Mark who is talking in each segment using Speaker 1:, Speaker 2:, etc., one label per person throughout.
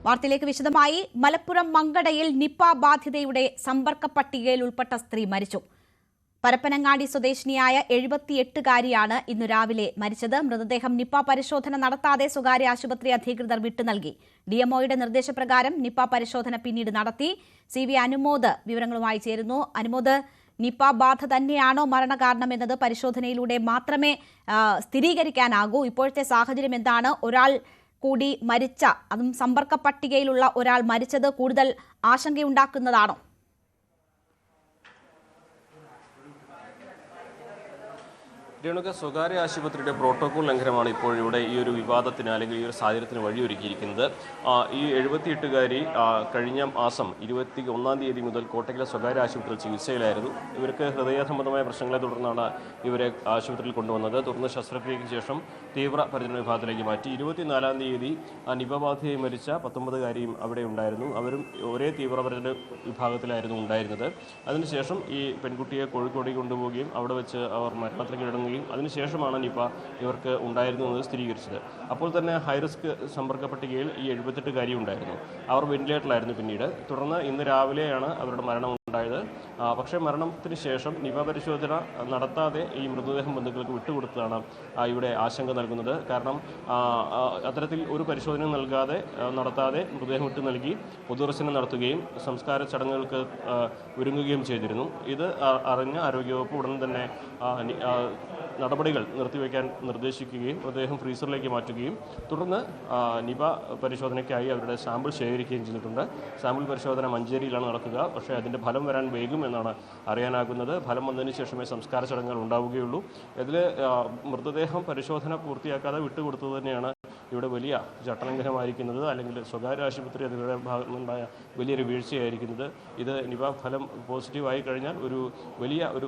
Speaker 1: വാർത്തയിലേക്ക് വിശദമായി. മലപ്പുറം മങ്കടയിൽ നിപ ബാധിതയുടെ സമ്പർക്ക പട്ടികയിൽ ഉൾപ്പെട്ട സ്ത്രീ മരിച്ചു. പരപ്പനങ്ങാടി സ്വദേശിനിയായ 78-കാരിയാണ് ഇന്നു രാവിലെ മരിച്ചത്. മൃതദേഹം നിപ പരിശോധന നടത്താതെ സ്വകാര്യ ആശുപത്രി അധികൃതർ വിട്ടുനൽകി. ഡിഎംഒയുടെ നിർദ്ദേശപ്രകാരം നിപ പരിശോധന പിന്നീട് നടത്തി. CV അനുമോദ് വിവരങ്ങളുമായി ചേരുന്നു. അനുമോദ്, നിപ ബാധ തന്നെയാണോ മരണകാരണം എന്നത് പരിശോധനയിലൂടെ മാത്രമേ സ്ഥിരീകരിക്കാനാകൂ. ഇപ്പോഴത്തെ സാഹചര്യം എന്താണ്? ഒരാൾ കൂടി മരിച്ച, അതും സമ്പർക്ക പട്ടികയിലുള്ള ഒരാൾ മരിച്ചത് കൂടുതൽ ആശങ്കയുണ്ടാക്കുന്നതാണോ?
Speaker 2: രേണുക, സ്വകാര്യ ആശുപത്രിയുടെ പ്രോട്ടോകോൾ ലംഘനമാണ് ഇപ്പോൾ ഇവിടെ ഈ ഒരു വിവാദത്തിന് അല്ലെങ്കിൽ ഈ ഒരു സാഹചര്യത്തിന് വഴിയൊരുക്കിയിരിക്കുന്നത്. ഈ 78-കാരി കഴിഞ്ഞ മാസം 21-ാം തീയതി മുതൽ കോട്ടയിലെ സ്വകാര്യ ആശുപത്രിയിൽ ചികിത്സയിലായിരുന്നു. ഇവർക്ക് ഹൃദയ സംബന്ധമായ പ്രശ്നങ്ങളെ തുടർന്നാണ് ഇവരെ ആശുപത്രിയിൽ കൊണ്ടുവന്നത്. തുടർന്ന് ശസ്ത്രക്രിയയ്ക്ക് ശേഷം തീവ്ര പരിചരണ വിഭാഗത്തിലേക്ക് മാറ്റി. 24-ാം തീയതി നിപ ബാധയായി മരിച്ച 19-കാരിയും അവിടെ ഉണ്ടായിരുന്നു. അവരും ഒരേ തീവ്രപരിചരണ വിഭാഗത്തിലായിരുന്നു ഉണ്ടായിരുന്നത്. അതിനുശേഷം ഈ പെൺകുട്ടിയെ കോഴിക്കോടേക്ക് കൊണ്ടുപോവുകയും അവിടെ വെച്ച് അവർ മരണത്തിന് കീഴടങ്ങുകയും അതിനുശേഷമാണ് നിപ ഇവർക്ക് ഉണ്ടായിരുന്നു എന്നത് സ്ഥിരീകരിച്ചത്. അപ്പോൾ തന്നെ ഹൈറിസ്ക് സമ്പർക്ക പട്ടികയിൽ ഈ 78-കാരി ഉണ്ടായിരുന്നു. അവർ വെന്റിലേറ്ററിലായിരുന്നു പിന്നീട്. തുടർന്ന് ഇന്ന് രാവിലെയാണ് അവരുടെ മരണം ഉണ്ടായത്. പക്ഷേ മരണത്തിന് ശേഷം നിപ പരിശോധന നടത്താതെ ഈ മൃതദേഹം ബന്ധുക്കൾക്ക് വിട്ടുകൊടുത്തതാണ് ഇവിടെ ആശങ്ക നൽകുന്നത്. കാരണം അത്തരത്തിൽ ഒരു പരിശോധന നടത്താതെ മൃതദേഹം വിട്ടു നൽകി പൊതുദർശനം നടത്തുകയും സംസ്കാര ചടങ്ങുകൾക്ക് ഒരുങ്ങുകയും ചെയ്തിരുന്നു. ഇത് അറിഞ്ഞ ആരോഗ്യവകുപ്പ് ഉടൻ തന്നെ നടപടികൾ നിർത്തിവെക്കാൻ നിർദ്ദേശിക്കുകയും മൃതദേഹം ഫ്രീസറിലേക്ക് മാറ്റുകയും തുടർന്ന് നിപ പരിശോധനയ്ക്കായി അവരുടെ സാമ്പിൾ ശേഖരിക്കുകയും ചെയ്തിട്ടുണ്ട്. സാമ്പിൾ പരിശോധന മഞ്ചേരിയിലാണ് നടക്കുക. പക്ഷേ അതിൻ്റെ ഫലം വരാൻ വൈകും എന്നാണ് അറിയാനാകുന്നത്. ഫലം വന്നതിന് ശേഷമേ സംസ്കാര ചടങ്ങുകൾ ഉണ്ടാവുകയുള്ളൂ. ഇതിൽ മൃതദേഹം പരിശോധന പൂർത്തിയാക്കാതെ വിട്ടുകൊടുത്തത് തന്നെയാണ് ഇവിടെ വലിയ ചട്ടലംഘനമായിരിക്കുന്നത്, അല്ലെങ്കിൽ സ്വകാര്യ ആശുപത്രി അതിരുടെ ഭാഗത്തുനിന്നുണ്ടായ വലിയൊരു വീഴ്ചയായിരിക്കുന്നത്. ഇത് നിപ ഫലം പോസിറ്റീവായി കഴിഞ്ഞാൽ ഒരു വലിയ ഒരു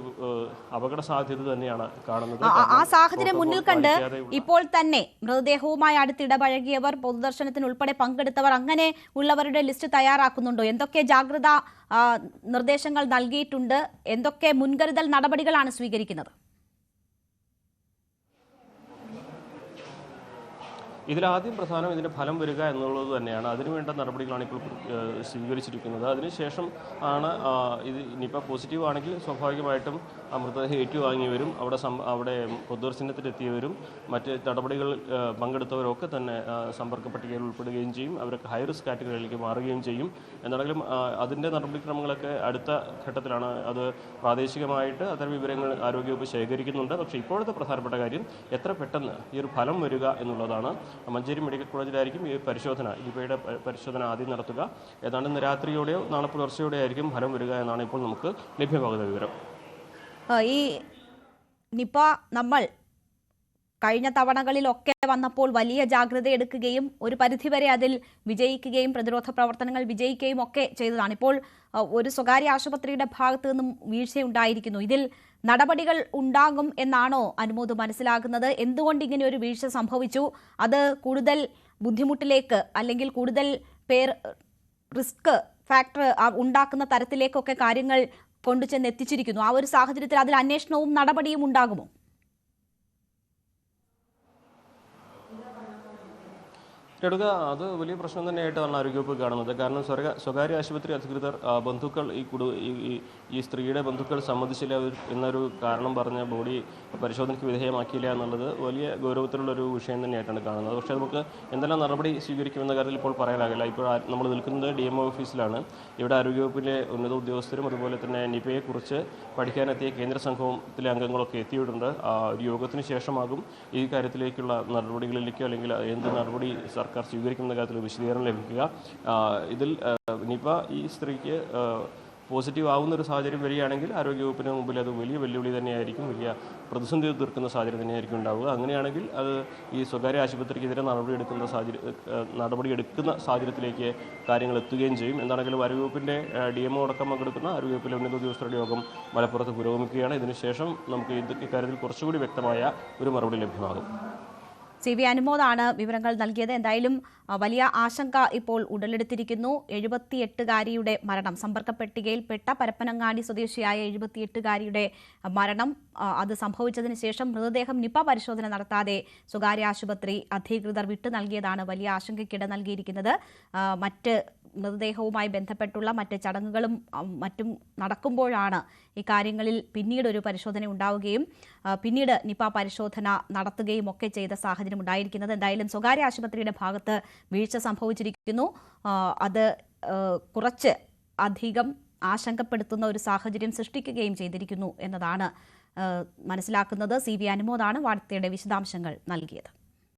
Speaker 2: അപകട സാധ്യത തന്നെയാണ് കാണുന്നത്.
Speaker 1: ആ സാഹചര്യം മുന്നിൽ കണ്ട് ഇപ്പോൾ തന്നെ മൃതദേഹവുമായി അടുത്തിടപഴകിയവർ, പൊതുദർശനത്തിന് ഉൾപ്പെടെ പങ്കെടുത്തവർ, അങ്ങനെ ഉള്ളവരുടെ ലിസ്റ്റ് തയ്യാറാക്കുന്നുണ്ടോ? എന്തൊക്കെ ജാഗ്രതാ നിർദ്ദേശങ്ങൾ നൽകിയിട്ടുണ്ട്? എന്തൊക്കെ മുൻകരുതൽ നടപടികളാണ് സ്വീകരിക്കുന്നത്?
Speaker 2: ഇതിലാദ്യം പ്രധാനം ഇതിൻ്റെ ഫലം വരിക എന്നുള്ളത് തന്നെയാണ്. അതിനുവേണ്ട നടപടികളാണ് ഇപ്പോൾ സ്വീകരിച്ചിരിക്കുന്നത്. അതിനുശേഷം ആണ് ഇത് നിപ പോസിറ്റീവ് ആണെങ്കിൽ സ്വാഭാവികമായിട്ടും മൃതദേഹം ഏറ്റുവാങ്ങിയവരും അവിടെ പൊതുദർശനത്തിലെത്തിയവരും മറ്റ് നടപടികൾ പങ്കെടുത്തവരൊക്കെ തന്നെ സമ്പർക്ക പട്ടികയിൽ ഉൾപ്പെടുകയും ചെയ്യും. അവരൊക്കെ ഹൈ റിസ്ക് കാറ്റഗറിയിലേക്ക് മാറുകയും ചെയ്യും. എന്നാണെങ്കിലും അതിൻ്റെ നടപടിക്രമങ്ങളൊക്കെ അടുത്ത ഘട്ടത്തിലാണ്. അത് പ്രാദേശികമായിട്ട് അത്തരം വിവരങ്ങൾ ആരോഗ്യവകുപ്പ് ശേഖരിക്കുന്നുണ്ട്. പക്ഷേ ഇപ്പോഴത്തെ പ്രധാനപ്പെട്ട കാര്യം എത്ര പെട്ടെന്ന് ഈ ഒരു ഫലം വരിക എന്നുള്ളതാണ്. മഞ്ചേരി മെഡിക്കൽ കോളേജിലായിരിക്കും ഈ പരിശോധന, നിപയുടെ പരിശോധന ആദ്യം നടത്തുക. ഏതാണ്ട് ഇന്ന് രാത്രിയോടെയോ നാളെ പുലർച്ചെയോടെ ആയിരിക്കും ഫലം വരിക എന്നാണ് ഇപ്പോൾ നമുക്ക് ലഭ്യമാകുന്ന വിവരം.
Speaker 1: ഈ നിപ നമ്മൾ കഴിഞ്ഞ തവണകളിലൊക്കെ വന്നപ്പോൾ വലിയ ജാഗ്രത എടുക്കുകയും ഒരു പരിധിവരെ അതിൽ വിജയിക്കുകയും പ്രതിരോധ പ്രവർത്തനങ്ങൾ വിജയിക്കുകയും ഒക്കെ ചെയ്തതാണ്. ഇപ്പോൾ ഒരു സ്വകാര്യ ആശുപത്രിയുടെ ഭാഗത്തു നിന്നും വീഴ്ചയുണ്ടായിരിക്കുന്നു. ഇതിൽ നടപടികൾ ഉണ്ടാകും എന്നാണോ അനുമോദ് മനസ്സിലാക്കുന്നത്? എന്തുകൊണ്ട് ഇങ്ങനെ ഒരു വീഴ്ച സംഭവിച്ചു? അത് കൂടുതൽ ബുദ്ധിമുട്ടിലേക്ക് അല്ലെങ്കിൽ കൂടുതൽ പേർ റിസ്ക് ഫാക്ടർ ഉണ്ടാക്കുന്ന തരത്തിലേക്കൊക്കെ കാര്യങ്ങൾ കൊണ്ടുചെന്ന് എത്തിച്ചിരിക്കുന്നു. ആ ഒരു സാഹചര്യത്തിൽ അതിൽ അന്വേഷണവും നടപടിയും ഉണ്ടാകുമോ?
Speaker 2: എടുക്ക അത് വലിയ പ്രശ്നം തന്നെയായിട്ടാണ് ആരോഗ്യവകുപ്പ് കാണുന്നത്. കാരണം സ്വകാര്യ ആശുപത്രി അധികൃതർ ബന്ധുക്കൾ ഈ സ്ത്രീയുടെ ബന്ധുക്കൾ സമ്മതിച്ചില്ല എന്നൊരു കാരണം പറഞ്ഞ ബോഡി പരിശോധനയ്ക്ക് വിധേയമാക്കിയില്ല എന്നുള്ളത് വലിയ ഗൗരവത്തിലുള്ളൊരു വിഷയം തന്നെയായിട്ടാണ് കാണുന്നത്. പക്ഷേ നമുക്ക് എന്തെല്ലാം നടപടി സ്വീകരിക്കുമെന്ന കാര്യത്തിൽ ഇപ്പോൾ പറയാനാകില്ല. ഇപ്പോൾ നമ്മൾ നിൽക്കുന്നത് DMO ഓഫീസിലാണ്. ഇവിടെ ആരോഗ്യവകുപ്പിലെ ഉന്നത ഉദ്യോഗസ്ഥരും അതുപോലെ തന്നെ നിപയെക്കുറിച്ച് പഠിക്കാനെത്തിയ കേന്ദ്ര സംഘത്തിലെ അംഗങ്ങളൊക്കെ എത്തിയിട്ടുണ്ട്. ഒരു യോഗത്തിന് ശേഷമാകും ഈ കാര്യത്തിലേക്കുള്ള നടപടികളിലേക്കോ അല്ലെങ്കിൽ എന്ത് നടപടി സർക്കാർ സ്വീകരിക്കുന്ന കാര്യത്തിൽ വിശദീകരണം ലഭിക്കുക. ഇതിൽ നിപ ഈ സ്ത്രീക്ക് പോസിറ്റീവ് ആവുന്ന ഒരു സാഹചര്യം വരികയാണെങ്കിൽ ആരോഗ്യവകുപ്പിന് മുമ്പിൽ അത് വലിയ വെല്ലുവിളി തന്നെയായിരിക്കും, വലിയ പ്രതിസന്ധി തീർക്കുന്ന സാഹചര്യം തന്നെയായിരിക്കും ഉണ്ടാവുക. അങ്ങനെയാണെങ്കിൽ അത് ഈ സ്വകാര്യ ആശുപത്രിക്കെതിരെ നടപടിയെടുക്കുന്ന സാഹചര്യത്തിലേക്ക് കാര്യങ്ങൾ എത്തുകയും ചെയ്യും. എന്താണെങ്കിലും ആരോഗ്യവകുപ്പിൻ്റെ DMO അടക്കം പങ്കെടുക്കുന്ന ആരോഗ്യവകുപ്പിലെ ഉന്നത ഉദ്യോഗസ്ഥരുടെ യോഗം മലപ്പുറത്ത് പുരോഗമിക്കുകയാണ്. ഇതിനുശേഷം നമുക്ക് ഇക്കാര്യത്തിൽ കുറച്ചുകൂടി വ്യക്തമായ ഒരു മറുപടി ലഭ്യമാകും.
Speaker 1: CV അനുമോദാണ് വിവരങ്ങൾ നൽകിയത്. എന്തായാലും വലിയ ആശങ്ക ഇപ്പോൾ ഉടലെടുത്തിരിക്കുന്നു. 78-കാരിയുടെ മരണം, സമ്പർക്ക പട്ടികയിൽപ്പെട്ട പരപ്പനങ്ങാടി സ്വദേശിയായ 78-കാരിയുടെ മരണം, അത് സംഭവിച്ചതിന് ശേഷം മൃതദേഹം നിപ പരിശോധന നടത്താതെ സ്വകാര്യ ആശുപത്രി അധികൃതർ വിട്ടു നൽകിയതാണ് വലിയ ആശങ്കയ്ക്കിട നൽകിയിരിക്കുന്നത്. മറ്റ് മൃതദേഹവുമായി ബന്ധപ്പെട്ടുള്ള മറ്റ് ചടങ്ങുകളും മറ്റും നടക്കുമ്പോഴാണ് ഇക്കാര്യങ്ങളിൽ പിന്നീട് ഒരു പരിശോധന ഉണ്ടാവുകയും പിന്നീട് നിപ പരിശോധന നടത്തുകയും ഒക്കെ ചെയ്ത സാഹചര്യം ഉണ്ടായിരിക്കുന്നത്. എന്തായാലും സ്വകാര്യ ആശുപത്രിയുടെ ഭാഗത്ത് വീഴ്ച സംഭവിച്ചിരിക്കുന്നു. അത് കുറച്ച് അധികം ആശങ്കപ്പെടുത്തുന്ന ഒരു സാഹചര്യം സൃഷ്ടിക്കുകയും ചെയ്തിരിക്കുന്നു എന്നതാണ് മനസ്സിലാക്കുന്നത്. CV അനുമോദാണ് വാർത്തയുടെ വിശദാംശങ്ങൾ നൽകിയത്.